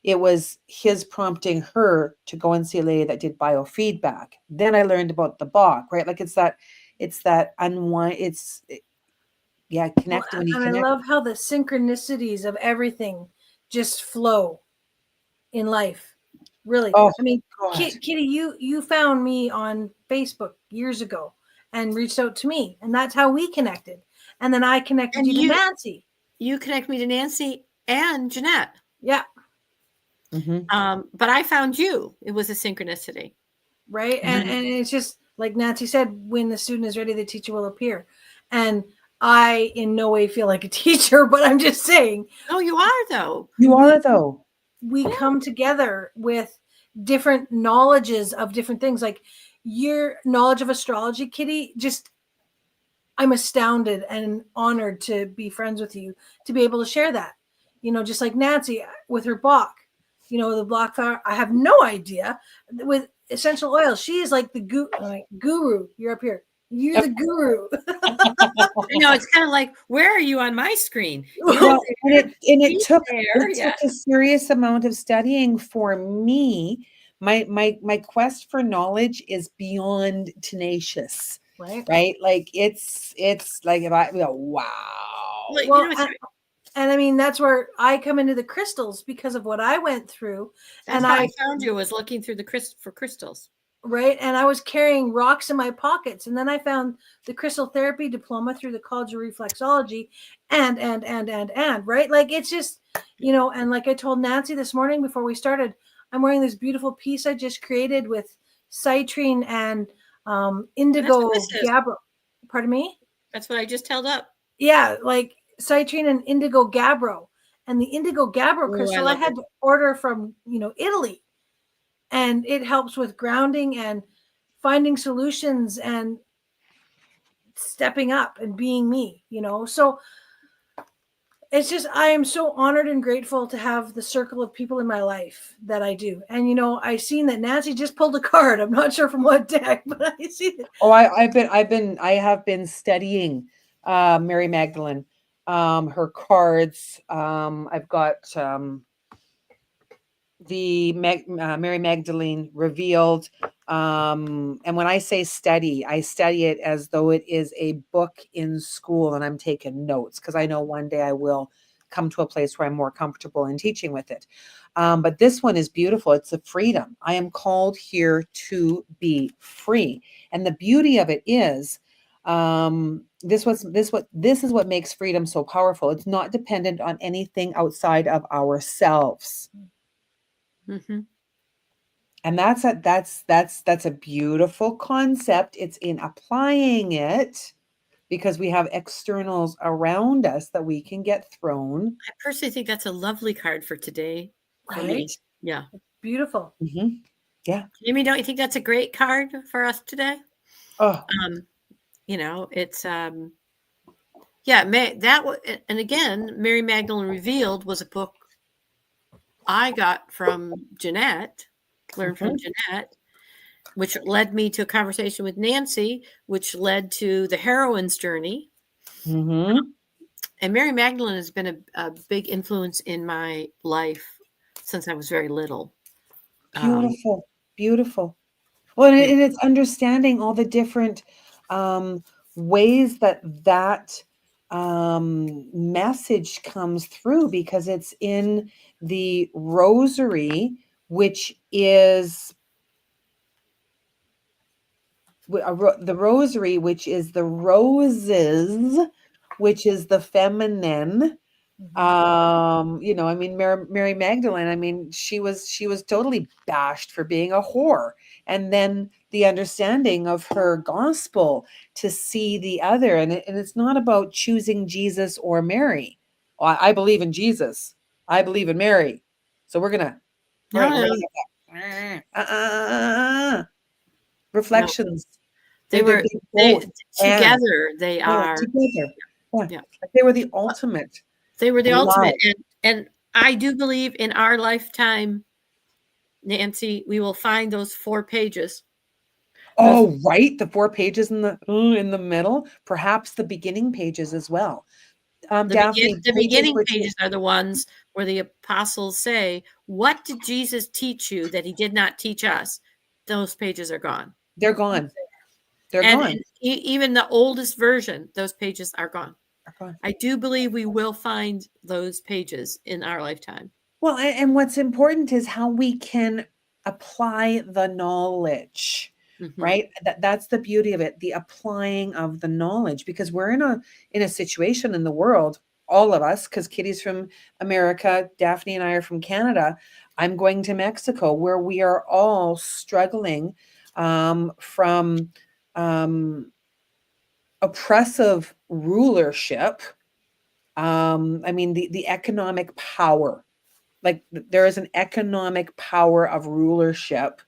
it was his prompting her to go and see a lady that did biofeedback. Then I learned about the Bach, right? Like, it's that unwind. Connecting. Well, and I love how the synchronicities of everything just flow in life. Really. Oh, I mean, God. Kitty, you found me on Facebook years ago and reached out to me, and that's how we connected. And then I connected And you to Nancy. You connect me to Nancy and Jeanette. Yeah. But I found you. It was a synchronicity. Right. And it's just like Nancy said, when the student is ready, the teacher will appear. And I in no way feel like a teacher, but I'm just saying. Oh, you are though. You are though. We come together with different knowledges of different things. Like your knowledge of astrology, Kitty, just I'm astounded and honored to be friends with you, to be able to share that. You know, just like Nancy with her Bach, you know, the Bach flower. I have no idea with essential oils. She is like the guru. You're up here. You're the guru. I know, it's kind of like, where are you on my screen? Well, it took there. a serious amount of studying for me. My quest for knowledge is beyond tenacious. Right? Like it's like if I go, wow. Well, and I mean, that's where I come into the crystals because of what I went through. That's how I found you, was looking through for crystals. Right. And I was carrying rocks in my pockets. And then I found the crystal therapy diploma through the College of Reflexology and, right. Like it's just, you know, and like I told Nancy this morning before we started, I'm wearing this beautiful piece I just created with citrine and indigo gabbro. Pardon me? That's what I just held up. Yeah. Like citrine and indigo gabbro. And the indigo gabbro crystal I had to order from, you know, Italy. And it helps with grounding and finding solutions and stepping up and being me, you know. So it's just, I am so honored and grateful to have the circle of people in my life that I do. And, you know, I seen that Nancy just pulled a card. I'm not sure from what deck, but I see that. Oh, I have been studying Mary Magdalene, her cards. I've got the Mary Magdalene revealed. And when I say study, I study it as though it is a book in school and I'm taking notes because I know one day I will come to a place where I'm more comfortable in teaching with it. But this one is beautiful. It's a freedom. I am called here to be free. And the beauty of it is, this is what makes freedom so powerful. It's not dependent on anything outside of ourselves. Mm-hmm. And that's a beautiful concept. It's in applying it because we have externals around us that we can get thrown. I personally think that's a lovely card for today. Right? Yeah. Beautiful. Mm-hmm. Yeah. Amy, don't you think that's a great card for us today? Oh, you know, it's yeah, and again, Mary Magdalene Revealed was a book I got from Jeanette, learned from Jeanette, which led me to a conversation with Nancy, which led to the heroine's journey. mm-hmm. And Mary Magdalene has been a big influence in my life since I was very little. Beautiful, beautiful. Well, and it's understanding all the different ways that message comes through because it's in the rosary, which is the rosary, which is the roses, which is the feminine. You know, I mean, Mary Magdalene, I mean, she was totally bashed for being a whore. And then the understanding of her gospel to see the other. And it's not about choosing Jesus or Mary. Well, I believe in Jesus. I believe in Mary. So we're going to reflections. They were together. They are together. Yeah. They were the ultimate. They were the ultimate. And I do believe in our lifetime, Nancy, we will find those 4 pages. Oh, right. The 4 pages in the middle, perhaps the beginning pages as well. Daphne, the beginning pages are the ones where the apostles say, what did Jesus teach you that he did not teach us? Those pages are gone. They're gone. They're gone. And even the oldest version, those pages are gone. I do believe we will find those pages in our lifetime. Well, and what's important is how we can apply the knowledge. Mhm. Right? That's the beauty of it, the applying of the knowledge, because we're in a situation in the world, all of us, because Kitty's from America, Daphne and I are from Canada. I'm going to Mexico, where we are all struggling from oppressive rulership. I mean, the economic power, like there is an economic power of rulership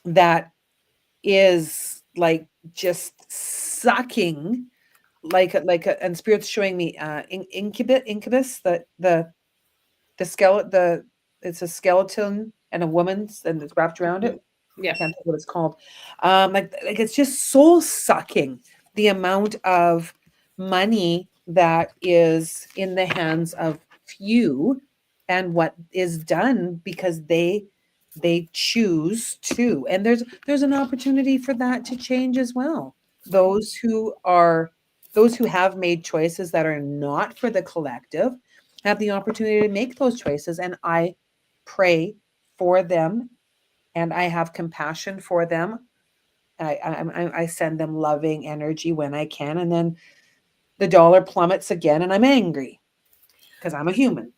that is like just sucking, and spirit's showing me incubus, the skeleton, it's a skeleton and a woman's, and it's wrapped around it. Yeah. I can't think what it's called. Like it's just soul sucking, the amount of money that is in the hands of few, and what is done because they choose to. And there's an opportunity for that to change as well. Those who have made choices that are not for the collective have the opportunity to make those choices, and I pray for them, and I have compassion for them. I send them loving energy when I can, and then the dollar plummets again, and I'm angry because I'm a human.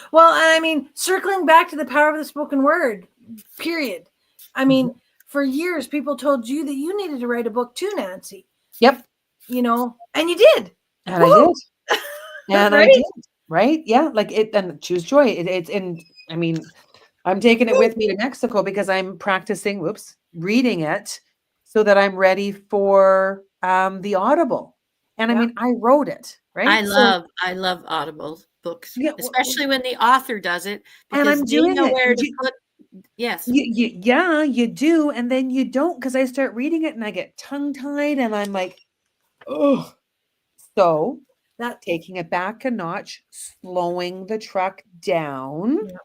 Well, and I mean, circling back to the power of the spoken word, period. I mean, for years, people told you that you needed to write a book too, Nancy. Yep. You know, and you did. And I did. And I Right? did. Right? Yeah. Like it, and choose joy. It's and I mean, I'm taking it with me to Mexico because I'm practicing, reading it so that I'm ready for the Audible. And I Yeah. mean, I wrote it, right? I love Audible books, Yeah, especially when the author does it, and because I'm they doing know it. where And to put. Yes. yeah, you do, and then you don't, because I start reading it and I get tongue-tied, and I'm like, oh. So That taking it back a notch, slowing the truck down, Yeah.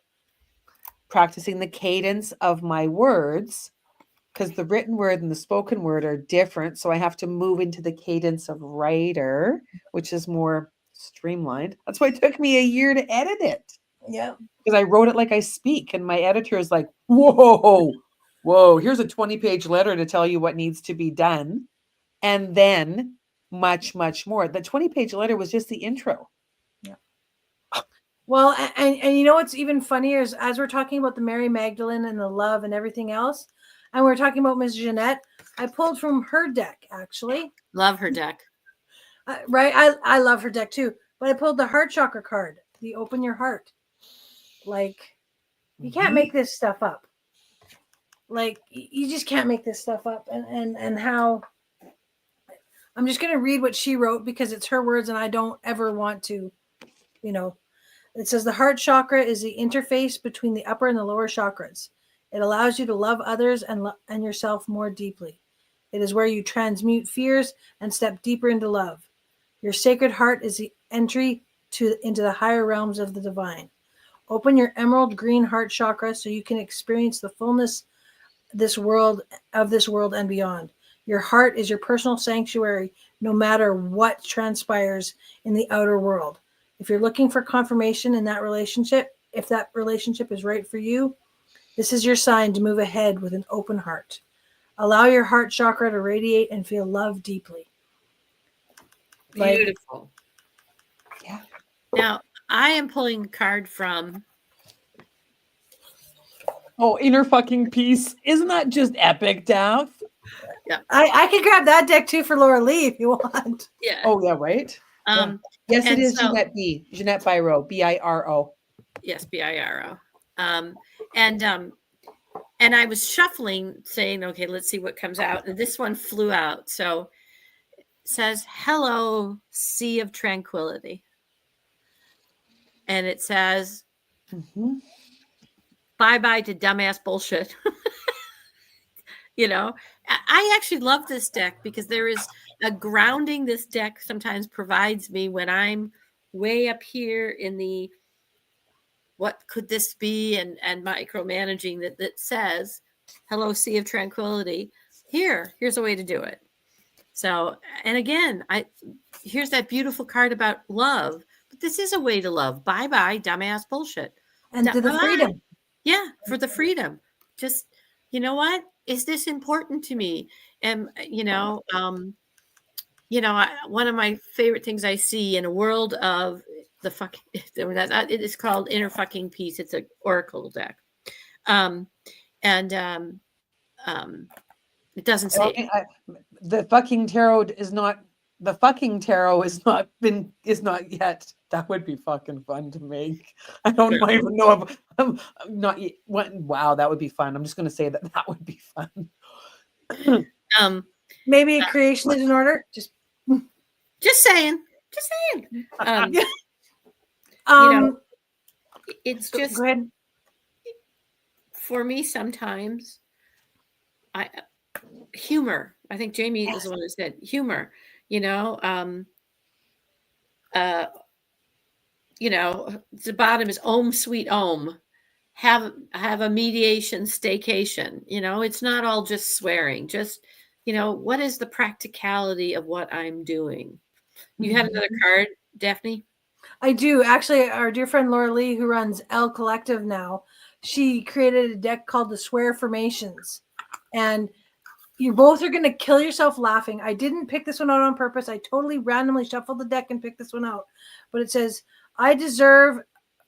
practicing the cadence of my words, because the written word and the spoken word are different. So I have to move into the cadence of writer, which is more streamlined. That's why it took me a year to edit it. Yeah. Because I wrote it like I speak, and my editor is like, whoa, here's a 20-page letter to tell you what needs to be done. And then much, much more. The 20-page letter was just the intro. Yeah. Well, and you know what's even funnier is, as we're talking about the Mary Magdalene and the love and everything else, and we're talking about Miss Jeanette, I pulled from her deck, actually. Love her deck. Right? I love her deck too. But I pulled the heart chakra card, the open your heart. Like, you can't make this stuff up. Like, you just can't make this stuff up. And how I'm just going to read what she wrote because it's her words and I don't ever want to, you know. It says the heart chakra is the interface between the upper and the lower chakras. It allows you to love others and yourself more deeply. It is where you transmute fears and step deeper into love. Your sacred heart is the entry into the higher realms of the divine. Open your emerald green heart chakra so you can experience the fullness of this world and beyond. Your heart is your personal sanctuary, no matter what transpires in the outer world. If you're looking for confirmation in that relationship, if that relationship is right for you, this is your sign to move ahead with an open heart. Allow your heart chakra to radiate and feel love deeply. Beautiful. Yeah. Now, I am pulling a card from. Oh, inner fucking peace. Isn't that just epic, Daph? Yeah. I could grab that deck too for Laura Lee if you want. Yeah. Oh, yeah, right? Yeah. Yes, it is Jeanette B. Jeanette Biro. B-I-R-O. Yes, B-I-R-O. And I was shuffling, saying, okay, let's see what comes out. And this one flew out. So it says, hello, sea of tranquility. And it says, bye-bye to dumbass bullshit. You know, I actually love this deck because there is a grounding this deck sometimes provides me when I'm way up here in the what could this be and micromanaging that says, hello, sea of tranquility. Here's a way to do it. So, and again, here's that beautiful card about love. But this is a way to love. Bye-bye, dumbass bullshit. And to the freedom. Yeah, for the freedom. Just, you know what? Is this important to me? And one of my favorite things I see in a world of the fucking, it is called Inner Fucking Peace. It's an oracle deck. It doesn't say the fucking tarot is not. The fucking tarot is not yet. That would be fucking fun to make. I don't even know if I'm not yet. Wow, that would be fun. I'm just going to say that would be fun. Maybe a creation is in order. Just saying. It's just, go ahead. For me sometimes, humor. I think Jamie is the one who said humor. The bottom is Om Sweet Om. Have a mediation staycation. It's not all just swearing. Just, what is the practicality of what I'm doing? You had another card, Daphne? I do. Actually, our dear friend Laura Lee, who runs L Collective now, she created a deck called the Swear Formations. And you both are going to kill yourself laughing. I didn't pick this one out on purpose. I totally randomly shuffled the deck and picked this one out. But it says, I deserve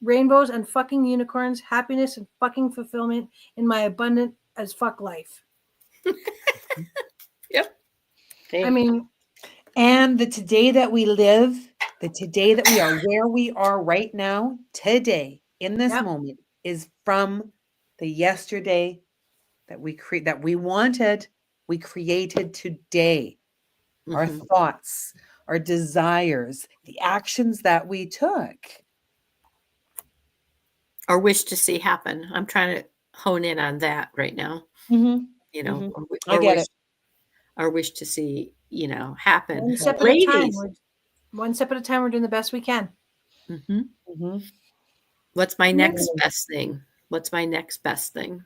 rainbows and fucking unicorns, happiness and fucking fulfillment in my abundant as fuck life. Yep. I mean, and the today that we live, the today that we are where we are right now, today, in this moment, is from the yesterday that we wanted, we created today. Mm-hmm. Our thoughts, our desires, the actions that we took. Or wish to see happen. I'm trying to hone in on that right now. Mm-hmm. I get it. Or wish to see, happen. One step at a time. One step at a time. We're doing the best we can. Mm-hmm. Mm-hmm. What's my next best thing? What's my next best thing?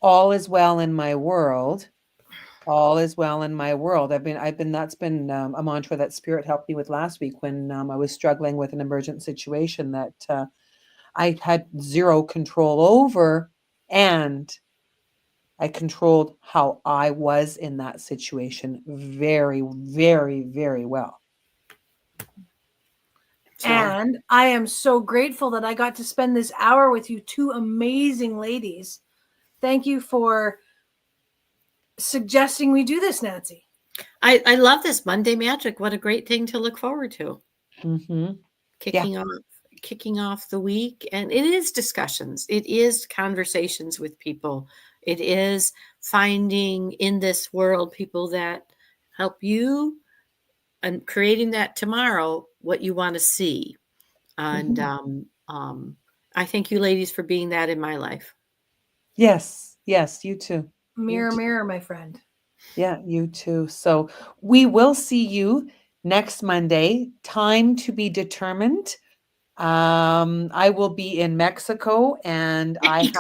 All is well in my world. All is well in my world. That's been a mantra that Spirit helped me with last week when I was struggling with an emergent situation that I had zero control over, and I controlled how I was in that situation very, very, very well. And I am so grateful that I got to spend this hour with you two amazing ladies. Thank you for suggesting we do this, Nancy. I love this Monday Magic. What a great thing to look forward to. Mm-hmm. Kicking off the week. And it is discussions. It is conversations with people. It is finding in this world people that help you and creating that tomorrow what you want to see. And I thank you ladies for being that in my life. Yes, you too. Mirror, mirror, my friend. Yeah, you too. So we will see you next Monday. Time to be determined. I will be in Mexico, and I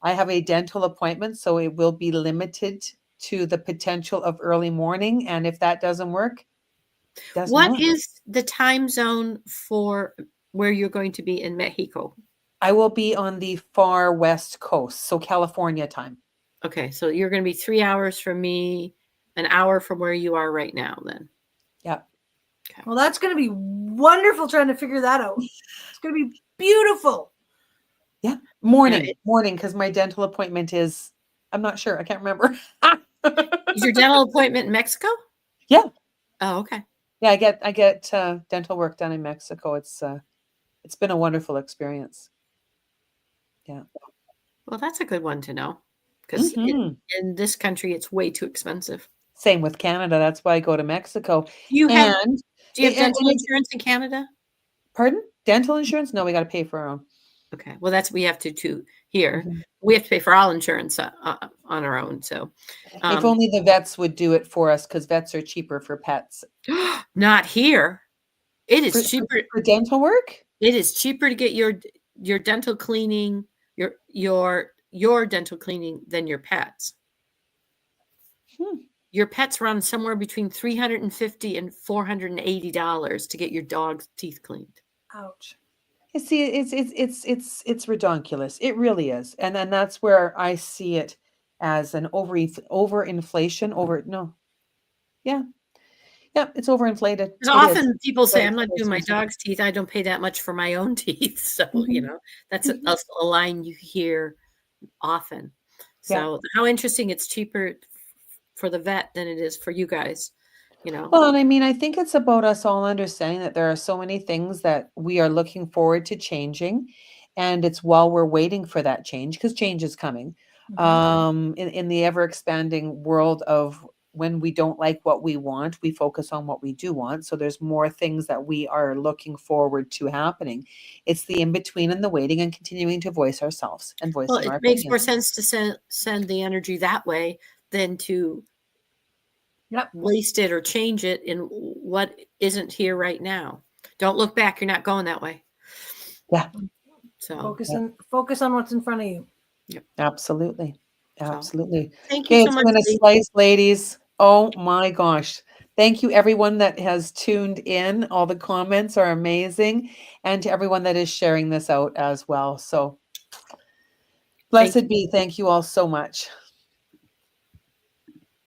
have a dental appointment, so it will be limited to the potential of early morning. And if that doesn't work, what is the time zone for where you're going to be in Mexico? I will be on the far west coast, so California time. Okay, so you're going to be 3 hours from me, an hour from where you are right now, then. Yeah. Okay. Well, that's going to be wonderful trying to figure that out. It's going to be beautiful. Yeah, morning, because my dental appointment is, I'm not sure. I can't remember. Is your dental appointment in Mexico? Yeah. Oh, okay. Yeah, I get dental work done in Mexico. It's been a wonderful experience. Yeah. Well, that's a good one to know, because in this country, it's way too expensive. Same with Canada. That's why I go to Mexico. Do you have dental insurance in Canada? Pardon? Dental insurance? No, we got to pay for our own. Okay. Well, we have to too here. Mm-hmm. We have to pay for all insurance on our own. So if only the vets would do it for us, because vets are cheaper for pets. Not here. It is cheaper for dental work. It is cheaper to get your dental cleaning, your dental cleaning than your pets. Your pets run somewhere between $350 and $480 to get your dog's teeth cleaned. Ouch. See, it's redonkulous. It really is, and then that's where I see it as an overinflation. Yeah, it's overinflated. Because It is. often people say, Right. I'm not doing my dog's teeth. I don't pay that much for my own teeth. So, Mhm. that's a line you hear often. Yeah. So how interesting, it's cheaper for the vet than it is for you guys, Well, and I mean, I think it's about us all understanding that there are so many things that we are looking forward to changing, and it's while we're waiting for that change, because change is coming. In the ever expanding world of when we don't like what we want, we focus on what we do want. So there's more things that we are looking forward to happening. It's the in between and the waiting and continuing to voice ourselves and Well, voicing it our makes more opinions. sense to send the energy that way than to Yep. waste it or change it in what isn't here right now. Don't look back. You're not going that way. Yeah, So Focus on what's in front of you. absolutely. Absolutely. thank you Okay, so it's much, been a Lee. slice, ladies. Oh my gosh. Thank you, everyone that has tuned in. All the comments are amazing. And to everyone that is sharing this out as well. So blessed be. Thank you all so much.